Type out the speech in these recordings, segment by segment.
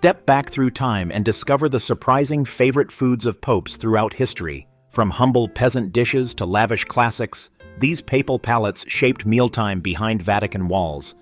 Step back through time and discover the surprising favorite foods of popes throughout history. From humble peasant dishes to lavish classics, these papal palates shaped mealtime behind Vatican walls.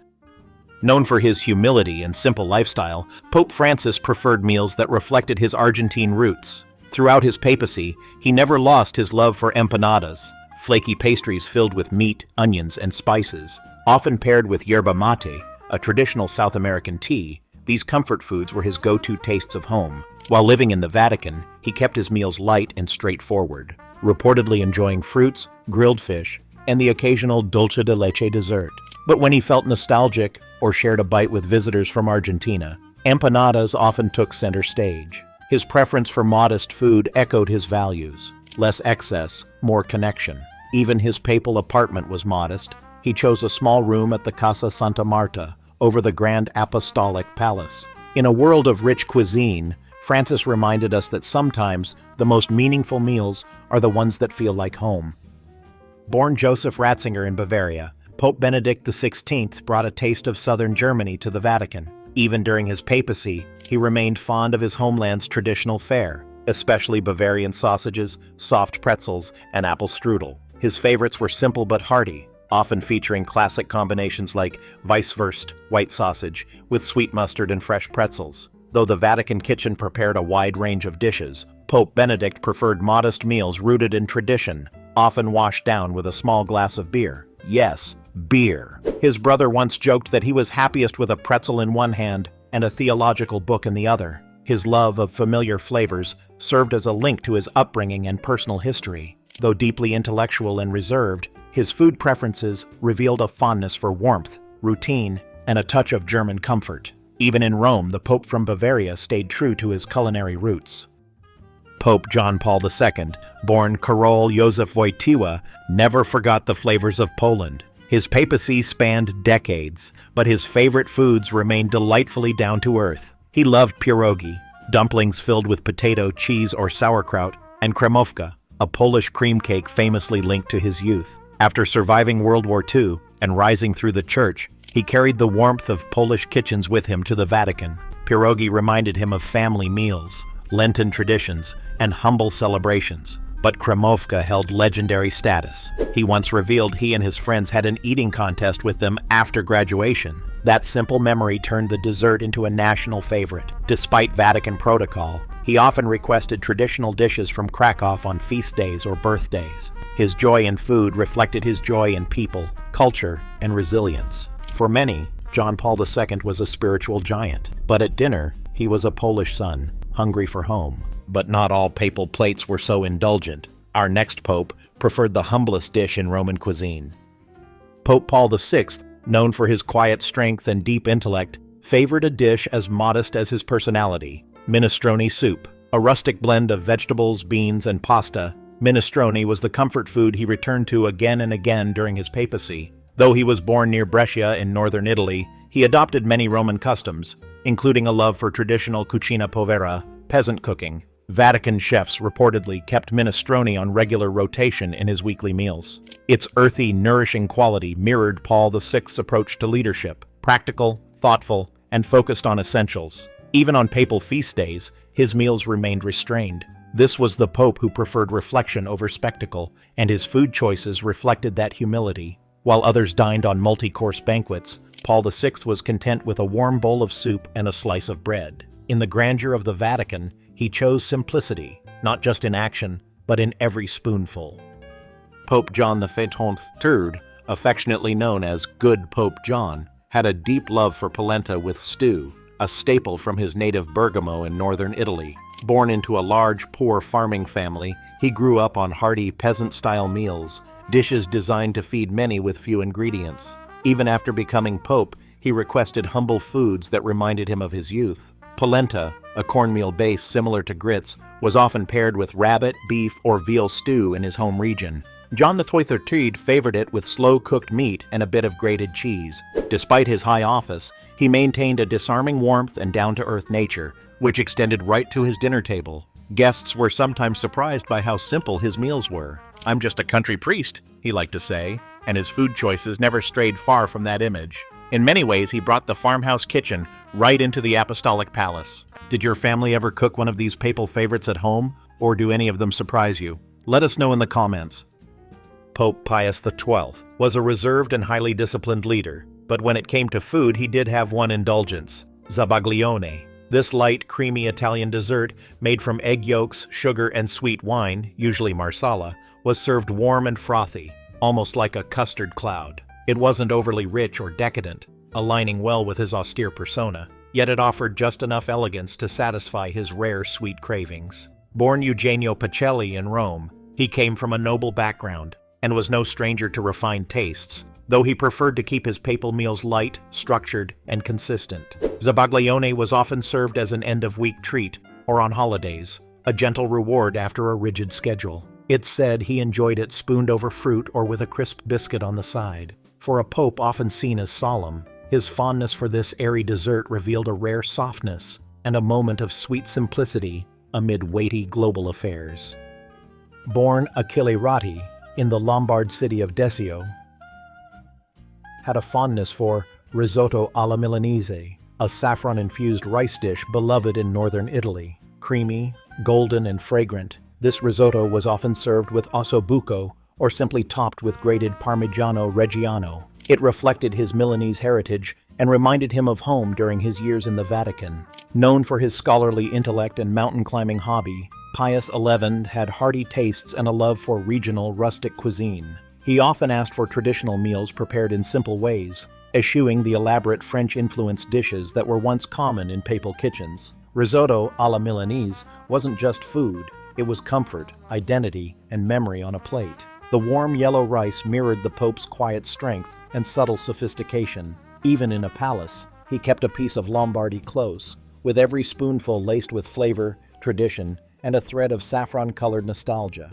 Known for his humility and simple lifestyle, Pope Francis preferred meals that reflected his Argentine roots. Throughout his papacy, he never lost his love for empanadas, flaky pastries filled with meat, onions, and spices. Often paired with yerba mate, a traditional South American tea, these comfort foods were his go-to tastes of home. While living in the Vatican, he kept his meals light and straightforward, reportedly enjoying fruits, grilled fish, and the occasional dulce de leche dessert. But when he felt nostalgic or shared a bite with visitors from Argentina, empanadas often took center stage. His preference for modest food echoed his values: less excess, more connection. Even his papal apartment was modest. He chose a small room at the Casa Santa Marta, over the Grand Apostolic Palace. In a world of rich cuisine, Francis reminded us that sometimes the most meaningful meals are the ones that feel like home. Born Joseph Ratzinger in Bavaria, Pope Benedict XVI brought a taste of southern Germany to the Vatican. Even during his papacy, he remained fond of his homeland's traditional fare, especially Bavarian sausages, soft pretzels, and apple strudel. His favorites were simple but hearty, often featuring classic combinations like Weisswurst, white sausage, with sweet mustard and fresh pretzels. Though the Vatican kitchen prepared a wide range of dishes, Pope Benedict preferred modest meals rooted in tradition, often washed down with a small glass of beer. Yes, beer. His brother once joked that he was happiest with a pretzel in one hand and a theological book in the other. His love of familiar flavors served as a link to his upbringing and personal history. Though deeply intellectual and reserved, his food preferences revealed a fondness for warmth, routine, and a touch of German comfort. Even in Rome, the Pope from Bavaria stayed true to his culinary roots. Pope John Paul II, born Karol Józef Wojtyła, never forgot the flavors of Poland. His papacy spanned decades, but his favorite foods remained delightfully down to earth. He loved pierogi, dumplings filled with potato, cheese, or sauerkraut, and kremówka, a Polish cream cake famously linked to his youth. After surviving World War II and rising through the church, he carried the warmth of Polish kitchens with him to the Vatican. Pierogi reminded him of family meals, Lenten traditions, and humble celebrations. But kremówka held legendary status. He once revealed he and his friends had an eating contest with them after graduation. That simple memory turned the dessert into a national favorite. Despite Vatican protocol, he often requested traditional dishes from Krakow on feast days or birthdays. His joy in food reflected his joy in people, culture, and resilience. For many, John Paul II was a spiritual giant, but at dinner, he was a Polish son, hungry for home. But not all papal plates were so indulgent. Our next pope preferred the humblest dish in Roman cuisine. Pope Paul VI, known for his quiet strength and deep intellect, favored a dish as modest as his personality: minestrone soup. A rustic blend of vegetables, beans, and pasta, minestrone was the comfort food he returned to again and again during his papacy. Though he was born near Brescia in northern Italy, he adopted many Roman customs, including a love for traditional cucina povera, peasant cooking. Vatican chefs reportedly kept minestrone on regular rotation in his weekly meals. Its earthy, nourishing quality mirrored Paul VI's approach to leadership: practical, thoughtful, and focused on essentials. Even on papal feast days, his meals remained restrained. This was the pope who preferred reflection over spectacle, and his food choices reflected that humility. While others dined on multi-course banquets, Paul VI was content with a warm bowl of soup and a slice of bread. In the grandeur of the Vatican, he chose simplicity, not just in action, but in every spoonful. Pope John XXIII, affectionately known as Good Pope John, had a deep love for polenta with stew, a staple from his native Bergamo in northern Italy. Born into a large, poor farming family, he grew up on hearty, peasant-style meals, dishes designed to feed many with few ingredients. Even after becoming pope, he requested humble foods that reminded him of his youth. Polenta, a cornmeal base similar to grits, was often paired with rabbit, beef, or veal stew in his home region. John XXIII favored it with slow-cooked meat and a bit of grated cheese. Despite his high office, he maintained a disarming warmth and down-to-earth nature, which extended right to his dinner table. Guests were sometimes surprised by how simple his meals were. "I'm just a country priest," he liked to say, and his food choices never strayed far from that image. In many ways, he brought the farmhouse kitchen right into the apostolic palace. Did your family ever cook one of these papal favorites at home, or do any of them surprise you? Let us know in the comments. Pope Pius XII was a reserved and highly disciplined leader, but when it came to food, he did have one indulgence: zabaglione. This light, creamy Italian dessert, made from egg yolks, sugar, and sweet wine, usually marsala, was served warm and frothy, almost like a custard cloud. It wasn't overly rich or decadent, aligning well with his austere persona, yet it offered just enough elegance to satisfy his rare sweet cravings. Born Eugenio Pacelli in Rome, he came from a noble background and was no stranger to refined tastes, though he preferred to keep his papal meals light, structured, and consistent. Zabaglione was often served as an end-of-week treat or on holidays, a gentle reward after a rigid schedule. It's said he enjoyed it spooned over fruit or with a crisp biscuit on the side. For a pope often seen as solemn, his fondness for this airy dessert revealed a rare softness and a moment of sweet simplicity amid weighty global affairs. Born Achille Ratti in the Lombard city of Desio, had a fondness for risotto alla Milanese, a saffron-infused rice dish beloved in northern Italy. Creamy, golden, and fragrant, this risotto was often served with ossobuco or simply topped with grated Parmigiano Reggiano. It reflected his Milanese heritage and reminded him of home during his years in the Vatican. Known for his scholarly intellect and mountain-climbing hobby, Pius XI had hearty tastes and a love for regional rustic cuisine. He often asked for traditional meals prepared in simple ways, eschewing the elaborate French-influenced dishes that were once common in papal kitchens. Risotto alla Milanese wasn't just food, it was comfort, identity, and memory on a plate. The warm yellow rice mirrored the Pope's quiet strength and subtle sophistication. Even in a palace, he kept a piece of Lombardy close, with every spoonful laced with flavor, tradition, and a thread of saffron-colored nostalgia.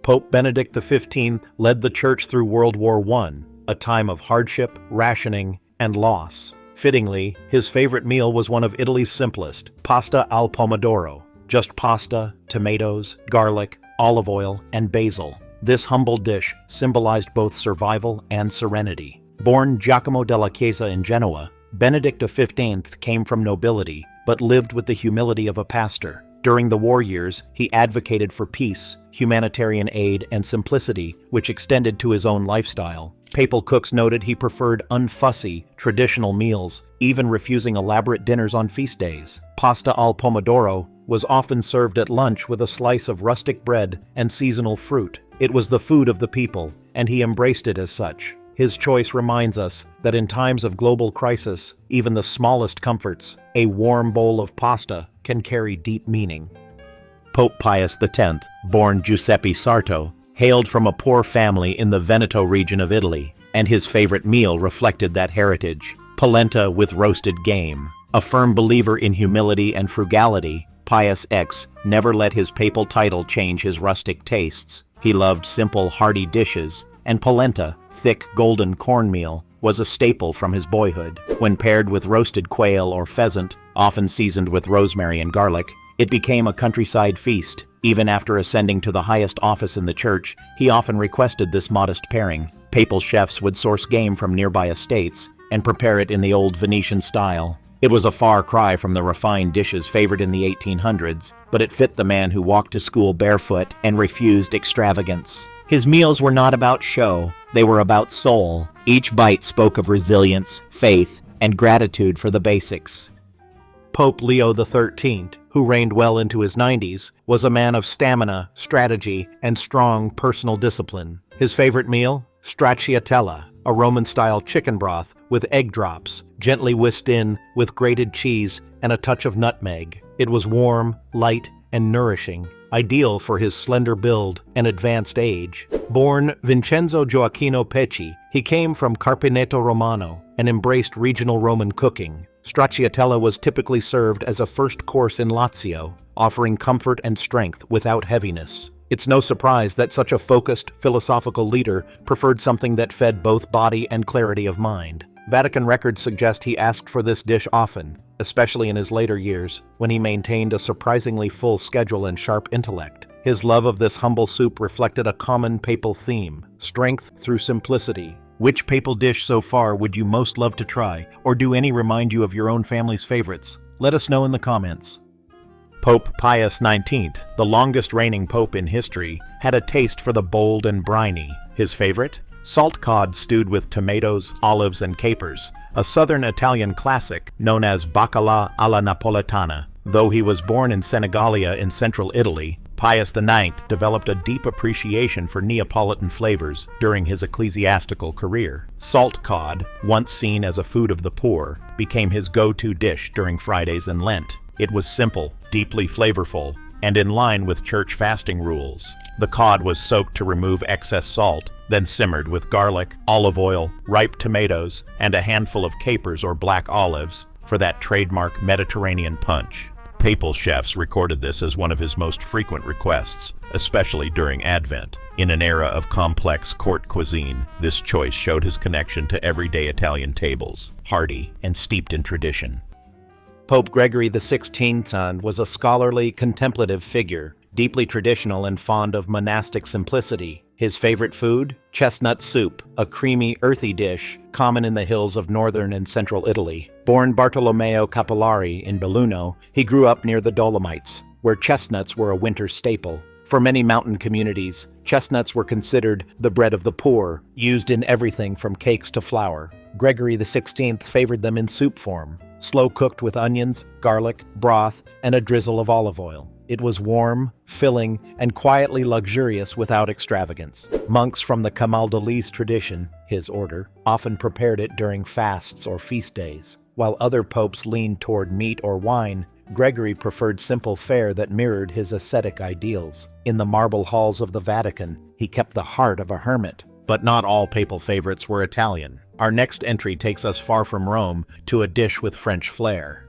Pope Benedict XV led the Church through World War I, a time of hardship, rationing, and loss. Fittingly, his favorite meal was one of Italy's simplest, pasta al pomodoro. Just pasta, tomatoes, garlic, olive oil, and basil. This humble dish symbolized both survival and serenity. Born Giacomo della Chiesa in Genoa, Benedict XV came from nobility, but lived with the humility of a pastor. During the war years, he advocated for peace, humanitarian aid, and simplicity, which extended to his own lifestyle. Papal cooks noted he preferred unfussy, traditional meals, even refusing elaborate dinners on feast days. Pasta al pomodoro was often served at lunch with a slice of rustic bread and seasonal fruit. It was the food of the people, and he embraced it as such. His choice reminds us that in times of global crisis, even the smallest comforts, a warm bowl of pasta, can carry deep meaning. Pope Pius X, born Giuseppe Sarto, hailed from a poor family in the Veneto region of Italy, and his favorite meal reflected that heritage: polenta with roasted game. A firm believer in humility and frugality, Pius X never let his papal title change his rustic tastes. He loved simple, hearty dishes, and polenta, thick golden cornmeal, was a staple from his boyhood. When paired with roasted quail or pheasant, often seasoned with rosemary and garlic, it became a countryside feast. Even after ascending to the highest office in the church, he often requested this modest pairing. Papal chefs would source game from nearby estates and prepare it in the old Venetian style. It was a far cry from the refined dishes favored in the 1800s, but it fit the man who walked to school barefoot and refused extravagance. His meals were not about show, they were about soul. Each bite spoke of resilience, faith, and gratitude for the basics. Pope Leo XIII, who reigned well into his 90s, was a man of stamina, strategy, and strong personal discipline. His favorite meal? Stracciatella, a Roman-style chicken broth with egg drops, gently whisked in with grated cheese and a touch of nutmeg. It was warm, light, and nourishing, ideal for his slender build and advanced age. Born Vincenzo Gioacchino Pecci, he came from Carpineto Romano and embraced regional Roman cooking. Stracciatella was typically served as a first course in Lazio, offering comfort and strength without heaviness. It's no surprise that such a focused, philosophical leader preferred something that fed both body and clarity of mind. Vatican records suggest he asked for this dish often, especially in his later years, when he maintained a surprisingly full schedule and sharp intellect. His love of this humble soup reflected a common papal theme: strength through simplicity, Which papal dish so far would you most love to try, or do any remind you of your own family's favorites? Let us know in the comments. Pope Pius XIX, the longest reigning pope in history, had a taste for the bold and briny. His favorite? Salt cod stewed with tomatoes, olives, and capers, a southern Italian classic known as baccalà alla napoletana. Though he was born in Senegalia in central Italy, Pius IX developed a deep appreciation for Neapolitan flavors during his ecclesiastical career. Salt cod, once seen as a food of the poor, became his go-to dish during Fridays in Lent. It was simple, deeply flavorful, and in line with church fasting rules. The cod was soaked to remove excess salt, then simmered with garlic, olive oil, ripe tomatoes, and a handful of capers or black olives for that trademark Mediterranean punch. Papal chefs recorded this as one of his most frequent requests, especially during Advent. In an era of complex court cuisine, this choice showed his connection to everyday Italian tables, hearty and steeped in tradition. Pope Gregory XVI was a scholarly, contemplative figure, deeply traditional and fond of monastic simplicity. His favorite food? Chestnut soup, a creamy, earthy dish common in the hills of northern and central Italy. Born Bartolomeo Capillari in Belluno, he grew up near the Dolomites, where chestnuts were a winter staple. For many mountain communities, chestnuts were considered the bread of the poor, used in everything from cakes to flour. Gregory XVI favored them in soup form, slow-cooked with onions, garlic, broth, and a drizzle of olive oil. It was warm, filling, and quietly luxurious without extravagance. Monks from the Camaldolese tradition, his order, often prepared it during fasts or feast days. While other popes leaned toward meat or wine, Gregory preferred simple fare that mirrored his ascetic ideals. In the marble halls of the Vatican, he kept the heart of a hermit. But not all papal favorites were Italian. Our next entry takes us far from Rome to a dish with French flair.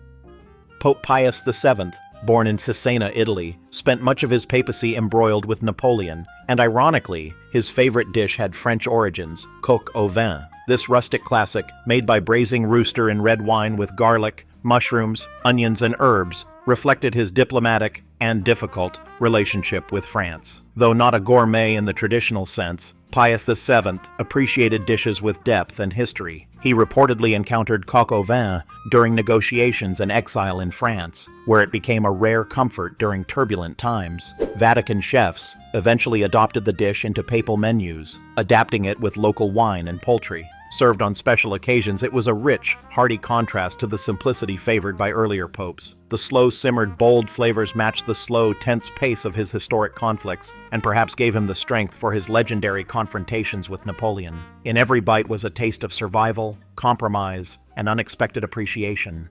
Pope Pius VII, born in Cesena, Italy, spent much of his papacy embroiled with Napoleon, and ironically, his favorite dish had French origins, coq au vin. This rustic classic, made by braising rooster in red wine with garlic, mushrooms, onions, and herbs, reflected his diplomatic and difficult relationship with France. Though not a gourmet in the traditional sense, Pius VII appreciated dishes with depth and history. He reportedly encountered coq au vin during negotiations and exile in France, where it became a rare comfort during turbulent times. Vatican chefs eventually adopted the dish into papal menus, adapting it with local wine and poultry. Served on special occasions, it was a rich, hearty contrast to the simplicity favored by earlier popes. The slow-simmered, bold flavors matched the slow, tense pace of his historic conflicts, and perhaps gave him the strength for his legendary confrontations with Napoleon. In every bite was a taste of survival, compromise, and unexpected appreciation.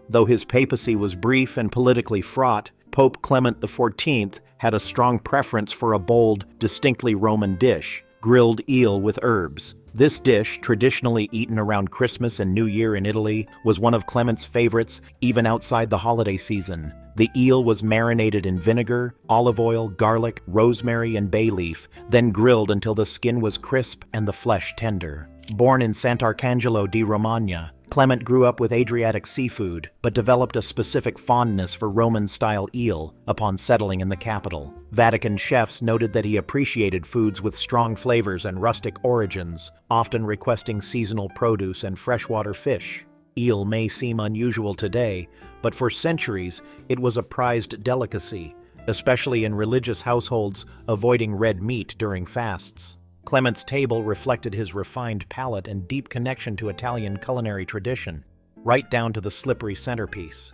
Though his papacy was brief and politically fraught, Pope Clement XIV had a strong preference for a bold, distinctly Roman dish, grilled eel with herbs. This dish, traditionally eaten around Christmas and New Year in Italy, was one of Clement's favorites even outside the holiday season. The eel was marinated in vinegar, olive oil, garlic, rosemary, and bay leaf, then grilled until the skin was crisp and the flesh tender. Born in Sant'Arcangelo di Romagna, Clement grew up with Adriatic seafood, but developed a specific fondness for Roman-style eel upon settling in the capital. Vatican chefs noted that he appreciated foods with strong flavors and rustic origins, often requesting seasonal produce and freshwater fish. Eel may seem unusual today, but for centuries it was a prized delicacy, especially in religious households avoiding red meat during fasts. Clement's table reflected his refined palate and deep connection to Italian culinary tradition, right down to the slippery centerpiece.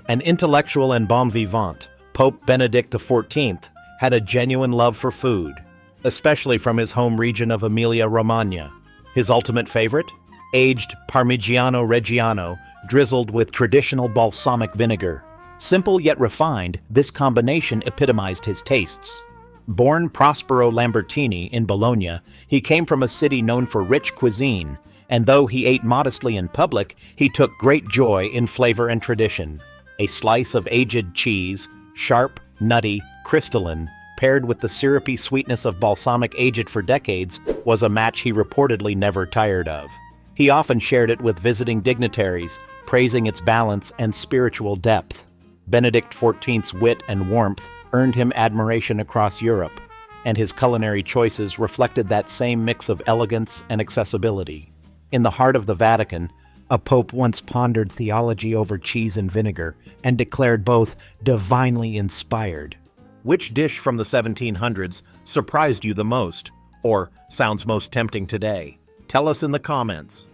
An intellectual and bon vivant, Pope Benedict XIV had a genuine love for food, especially from his home region of Emilia-Romagna. His ultimate favorite? Aged Parmigiano Reggiano, drizzled with traditional balsamic vinegar. Simple yet refined, this combination epitomized his tastes. Born Prospero Lambertini in Bologna, he came from a city known for rich cuisine, and though he ate modestly in public, he took great joy in flavor and tradition. A slice of aged cheese, sharp, nutty, crystalline, paired with the syrupy sweetness of balsamic aged for decades, was a match he reportedly never tired of. He often shared it with visiting dignitaries, praising its balance and spiritual depth. Benedict XIV's wit and warmth earned him admiration across Europe. and his culinary choices reflected that same mix of elegance and accessibility. In the heart of the Vatican, a pope once pondered theology over cheese and vinegar and declared both divinely inspired. Which dish from the 1700s surprised you the most, or sounds most tempting today? Tell us in the comments.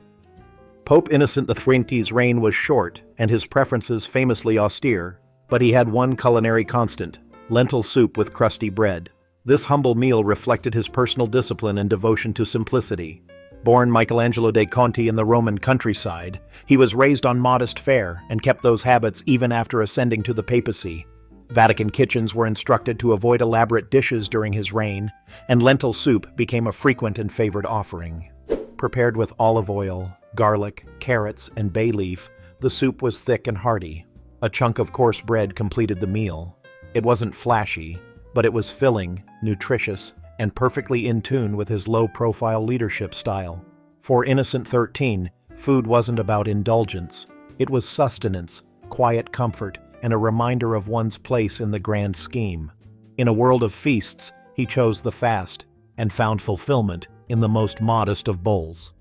Pope Innocent XX's reign was short and his preferences famously austere, but he had one culinary constant: lentil soup with crusty bread. This humble meal reflected his personal discipline and devotion to simplicity. Born Michelangelo dei Conti in the Roman countryside, he was raised on modest fare and kept those habits even after ascending to the papacy. Vatican kitchens were instructed to avoid elaborate dishes during his reign, and lentil soup became a frequent and favored offering. Prepared with olive oil, garlic, carrots, and bay leaf, the soup was thick and hearty. A chunk of coarse bread completed the meal. It wasn't flashy, but it was filling, nutritious, and perfectly in tune with his low-profile leadership style. For Innocent XIII, food wasn't about indulgence. It was sustenance, quiet comfort, and a reminder of one's place in the grand scheme. In a world of feasts, he chose the fast and found fulfillment in the most modest of bowls.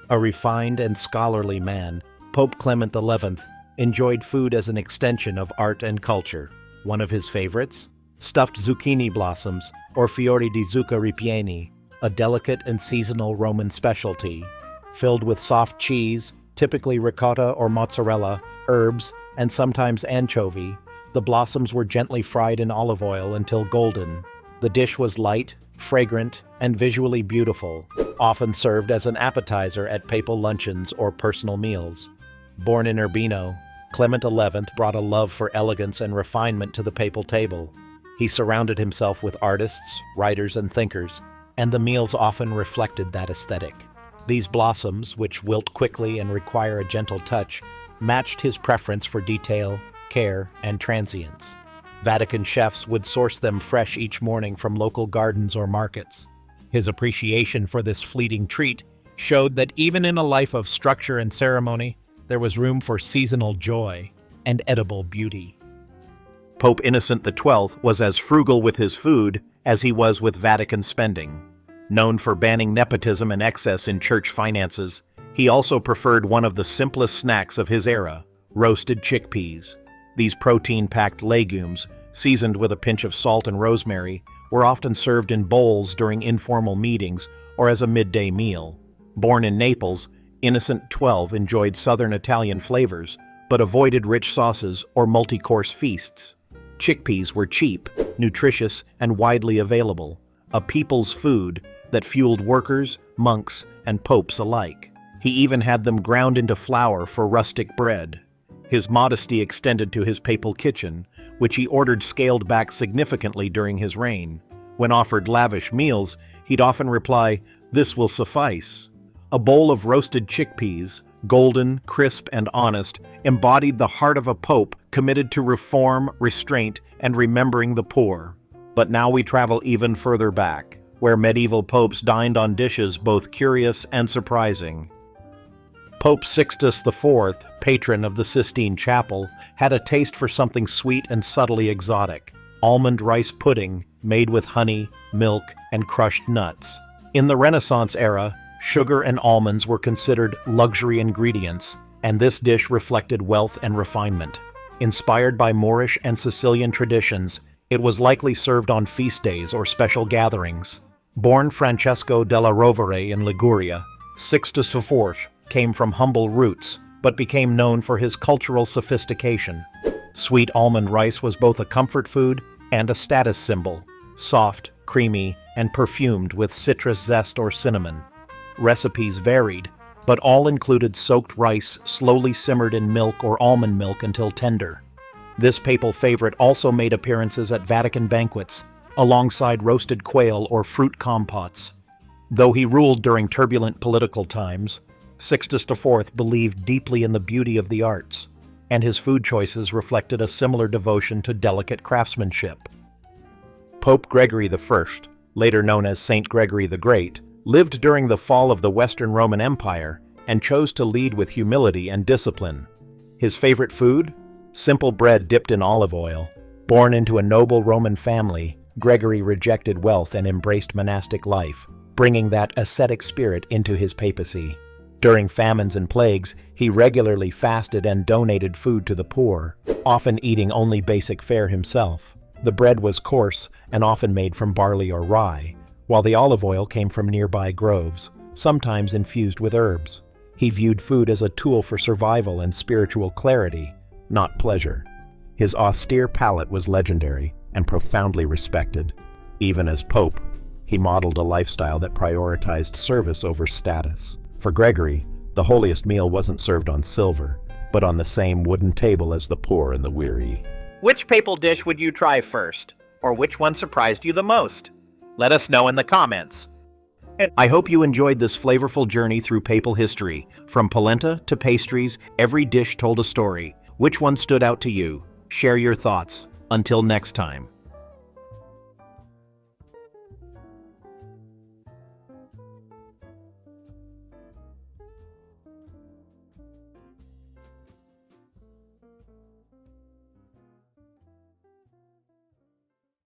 A refined and scholarly man, Pope Clement XI enjoyed food as an extension of art and culture. One of his favorites? Stuffed zucchini blossoms, or fiori di zucca ripieni, a delicate and seasonal Roman specialty. Filled with soft cheese, typically ricotta or mozzarella, herbs, and sometimes anchovy, the blossoms were gently fried in olive oil until golden. The dish was light, fragrant, and visually beautiful, often served as an appetizer at papal luncheons or personal meals. Born in Urbino, Clement XI brought a love for elegance and refinement to the papal table. He surrounded himself with artists, writers, and thinkers, and the meals often reflected that aesthetic. These blossoms, which wilt quickly and require a gentle touch, matched his preference for detail, care, and transience. Vatican chefs would source them fresh each morning from local gardens or markets. His appreciation for this fleeting treat showed that even in a life of structure and ceremony, there was room for seasonal joy and edible beauty. Pope Innocent XII was as frugal with his food as he was with Vatican spending. Known for banning nepotism and excess in church finances, he also preferred one of the simplest snacks of his era: roasted chickpeas. These protein-packed legumes, seasoned with a pinch of salt and rosemary, were often served in bowls during informal meetings or as a midday meal. Born in Naples, Innocent XII enjoyed southern Italian flavors, but avoided rich sauces or multi-course feasts. Chickpeas were cheap, nutritious, and widely available, a people's food that fueled workers, monks, and popes alike. He even had them ground into flour for rustic bread. His modesty extended to his papal kitchen, which he ordered scaled back significantly during his reign. When offered lavish meals, he'd often reply, "This will suffice." A bowl of roasted chickpeas, golden, crisp, and honest, embodied the heart of a pope committed to reform, restraint, and remembering the poor. But now we travel even further back, where medieval popes dined on dishes both curious and surprising. Pope Sixtus IV, patron of the Sistine Chapel, had a taste for something sweet and subtly exotic: almond rice pudding made with honey, milk, and crushed nuts. In the Renaissance era, sugar and almonds were considered luxury ingredients, and this dish reflected wealth and refinement. Inspired by Moorish and Sicilian traditions, it was likely served on feast days or special gatherings. Born Francesco della Rovere in Liguria, Sixtus IV came from humble roots, but became known for his cultural sophistication. Sweet almond rice was both a comfort food and a status symbol, soft, creamy, and perfumed with citrus zest or cinnamon. Recipes varied, but all included soaked rice slowly simmered in milk or almond milk until tender. This papal favorite also made appearances at Vatican banquets, alongside roasted quail or fruit compotes. Though he ruled during turbulent political times, Sixtus IV believed deeply in the beauty of the arts, and his food choices reflected a similar devotion to delicate craftsmanship. Pope Gregory I, later known as Saint Gregory the Great, lived during the fall of the Western Roman Empire and chose to lead with humility and discipline. His favorite food? Simple bread dipped in olive oil. Born into a noble Roman family, Gregory rejected wealth and embraced monastic life, bringing that ascetic spirit into his papacy. During famines and plagues, he regularly fasted and donated food to the poor, often eating only basic fare himself. The bread was coarse and often made from barley or rye, while the olive oil came from nearby groves, sometimes infused with herbs. He viewed food as a tool for survival and spiritual clarity, not pleasure. His austere palate was legendary and profoundly respected. Even as Pope, he modeled a lifestyle that prioritized service over status. For Gregory, the holiest meal wasn't served on silver, but on the same wooden table as the poor and the weary. Which papal dish would you try first? Or which one surprised you the most? Let us know in the comments. I hope you enjoyed this flavorful journey through papal history. From polenta to pastries, every dish told a story. Which one stood out to you? Share your thoughts. Until next time.